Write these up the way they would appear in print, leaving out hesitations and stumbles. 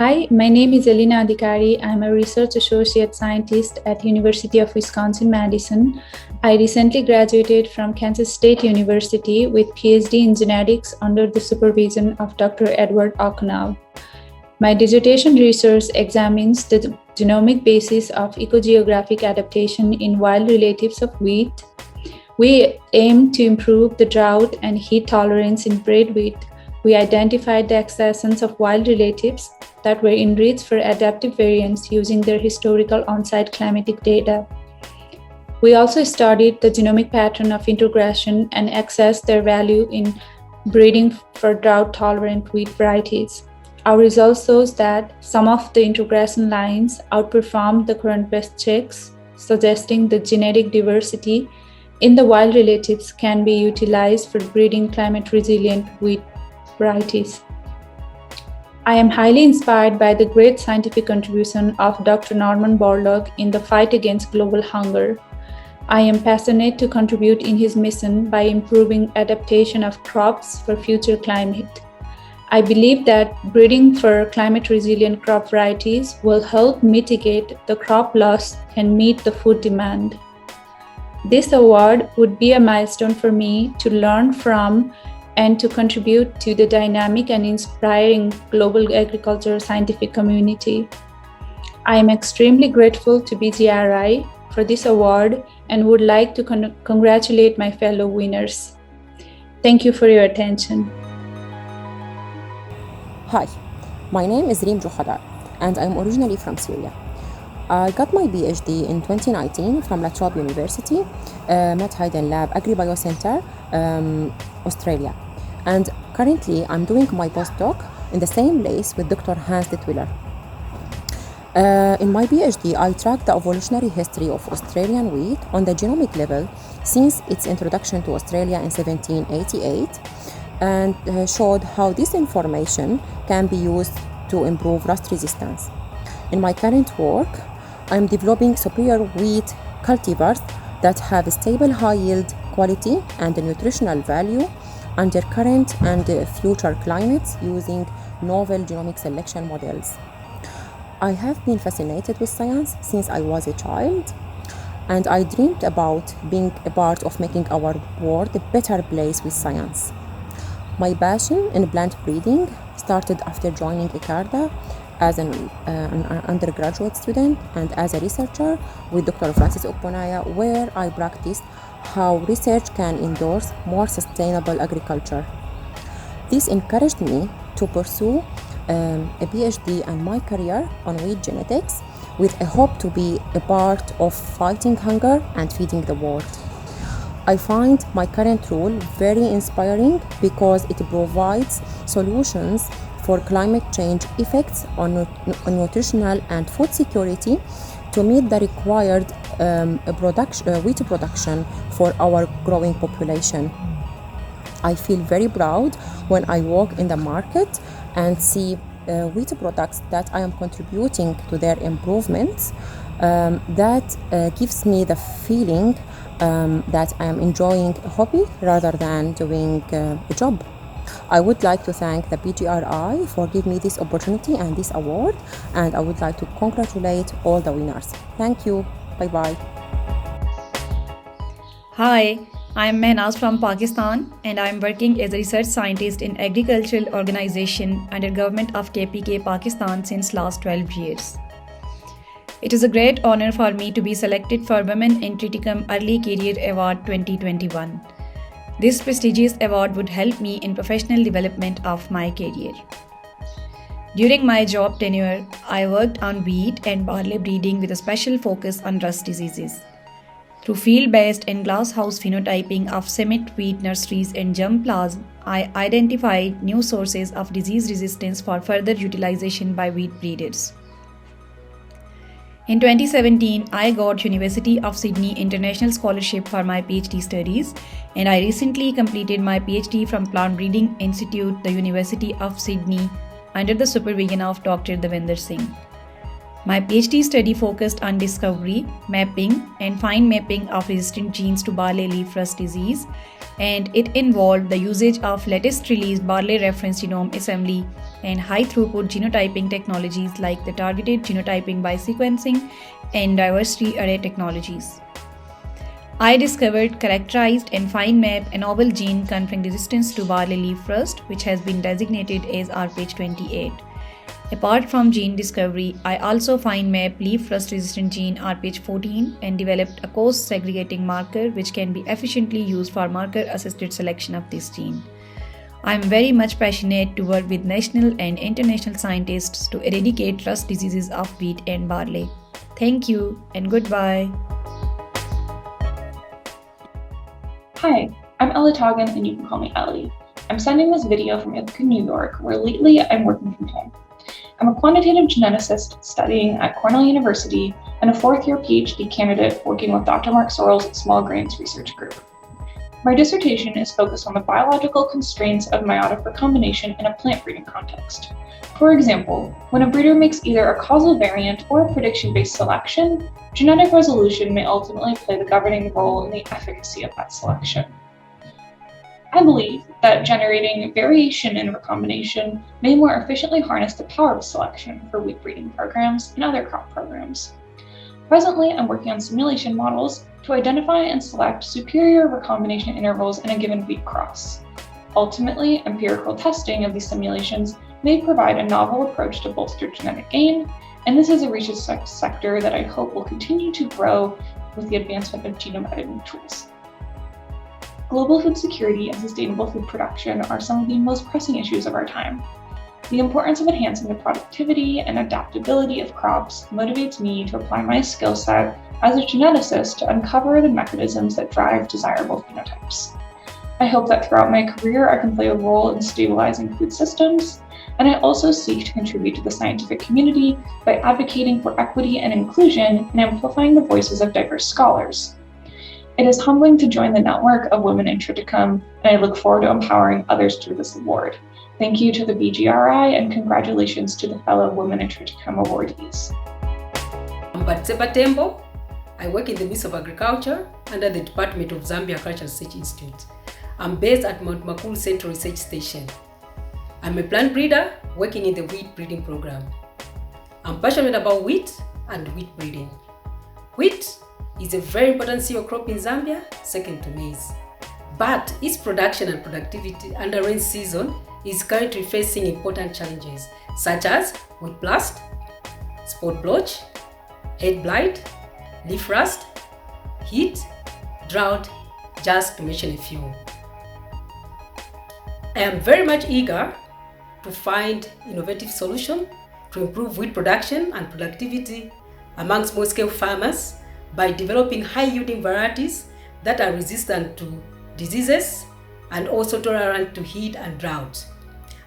Hi, my name is Elena Adikari. I'm a research associate scientist at University of Wisconsin-Madison. I recently graduated from Kansas State University with PhD in genetics under the supervision of Dr. Edward O'Connell. My dissertation research examines the genomic basis of ecogeographic adaptation in wild relatives of wheat. We aim to improve the drought and heat tolerance in bred wheat. We identified the accessions of wild relatives that were enriched for adaptive variants using their historical on-site climatic data. We also studied the genomic pattern of introgression and assessed their value in breeding for drought-tolerant wheat varieties. Our results shows that some of the introgression lines outperformed the current best chicks, suggesting the genetic diversity in the wild relatives can be utilized for breeding climate-resilient wheat varieties. I am highly inspired by the great scientific contribution of Dr. Norman Borlaug in the fight against global hunger. I am passionate to contribute in his mission by improving adaptation of crops for future climate. I believe that breeding for climate-resilient crop varieties will help mitigate the crop loss and meet the food demand. This award would be a milestone for me to learn from and to contribute to the dynamic and inspiring global agriculture scientific community. I am extremely grateful to BGRI for this award and would like to congratulate my fellow winners. Thank you for your attention. Hi, my name is Reem Johada and I'm originally from Syria. I got my PhD in 2019 from La Trobe University, Met Hayden Lab Agri-Bio Center, Australia. And currently I'm doing my postdoc in the same place with Dr. Hans de Twiller. In my PhD, I tracked the evolutionary history of Australian wheat on the genomic level since its introduction to Australia in 1788 and showed how this information can be used to improve rust resistance. In my current work, I'm developing superior wheat cultivars that have a stable high yield quality and a nutritional value under current and future climates using novel genomic selection models. I have been fascinated with science since I was a child, and I dreamed about being a part of making our world a better place with science. My passion in plant breeding started after joining ICARDA as an undergraduate student and as a researcher with Dr. Francis Okponaya, where I practiced how research can endorse more sustainable agriculture. This encouraged me to pursue a PhD and my career on wheat genetics with a hope to be a part of fighting hunger and feeding the world. I find my current role very inspiring because it provides solutions for climate change effects on nutritional and food security to meet the required wheat production for our growing population. I feel very proud when I walk in the market and see wheat products that I am contributing to their improvements. That gives me the feeling that I am enjoying a hobby rather than doing a job. I would like to thank the BGRI for giving me this opportunity and this award, and I would like to congratulate all the winners. Thank you. Bye-bye. Hi, I'm Menas from Pakistan, and I'm working as a research scientist in agricultural organization under government of KPK Pakistan since last 12 years. It is a great honor for me to be selected for Women in Triticum Early Career Award 2021. This prestigious award would help me in professional development of my career. During my job tenure, I worked on wheat and barley breeding with a special focus on rust diseases. Through field-based and glasshouse phenotyping of cement wheat nurseries and germplasm, I identified new sources of disease resistance for further utilization by wheat breeders. In 2017, I got University of Sydney International Scholarship for my PhD studies, and I recently completed my PhD from Plant Breeding Institute, the University of Sydney, under the supervision of Dr. Devinder Singh. My PhD study focused on discovery, mapping, and fine mapping of resistant genes to barley leaf rust disease, and it involved the usage of latest released barley reference genome assembly and high throughput genotyping technologies like the targeted genotyping by sequencing and diversity array technologies. I discovered, characterized, and fine mapped a novel gene conferring resistance to barley leaf rust, which has been designated as rph28. Apart from gene discovery, I also fine mapped leaf rust resistant gene rph14 and developed a coarse segregating marker which can be efficiently used for marker assisted selection of this gene. I am very much passionate to work with national and international scientists to eradicate rust diseases of wheat and barley. Thank you and goodbye. Hi, I'm Elly and you can call me Elly. I'm sending this video from Ithaca, New York, where lately I'm working from home. I'm a quantitative geneticist studying at Cornell University and a fourth-year PhD candidate working with Dr. Mark Sorrell's Small Grains Research Group. My dissertation is focused on the biological constraints of meiotic recombination in a plant breeding context. For example, when a breeder makes either a causal variant or a prediction-based selection, genetic resolution may ultimately play the governing role in the efficacy of that selection. I believe that generating variation in recombination may more efficiently harness the power of selection for wheat breeding programs and other crop programs. Presently, I'm working on simulation models to identify and select superior recombination intervals in a given wheat cross. Ultimately, empirical testing of these simulations may provide a novel approach to bolster genetic gain, and this is a research sector that I hope will continue to grow with the advancement of genome editing tools. Global food security and sustainable food production are some of the most pressing issues of our time. The importance of enhancing the productivity and adaptability of crops motivates me to apply my skill set as a geneticist to uncover the mechanisms that drive desirable phenotypes. I hope that throughout my career I can play a role in stabilizing food systems, and I also seek to contribute to the scientific community by advocating for equity and inclusion and amplifying the voices of diverse scholars. It is humbling to join the network of women in Triticum, and I look forward to empowering others through this award. Thank you to the BGRI and congratulations to the fellow Women in Triticum awardees. I'm Batsepa Tembo. I work in the Ministry of Agriculture under the Department of Zambia Cultural Research Institute. I'm based at Mount Makuru Central Research Station. I'm a plant breeder working in the wheat breeding program. I'm passionate about wheat and wheat breeding. Wheat is a very important cereal crop in Zambia, second to maize. But its production and productivity under rain season is currently facing important challenges such as wheat blast, spot blotch, head blight, leaf rust, heat, drought, just to mention a few. I am very much eager to find innovative solutions to improve wheat production and productivity among small-scale farmers by developing high-yielding varieties that are resistant to diseases and also tolerant to heat and drought.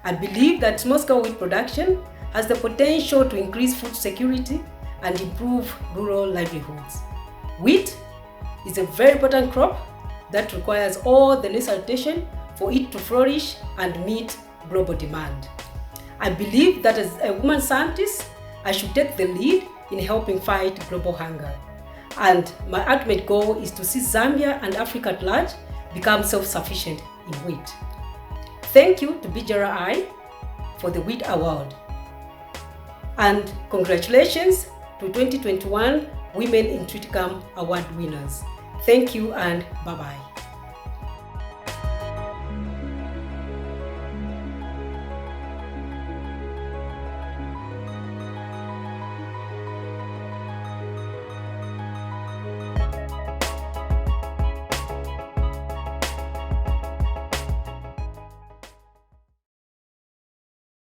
I believe that small-scale wheat production has the potential to increase food security and improve rural livelihoods. Wheat is a very important crop that requires all the necessary attention for it to flourish and meet global demand. I believe that as a woman scientist, I should take the lead in helping fight global hunger. And my ultimate goal is to see Zambia and Africa at large become self-sufficient in wheat. Thank you to BGRI for the Wheat Award. And congratulations to 2021 Women in Triticum Award winners. Thank you and bye-bye.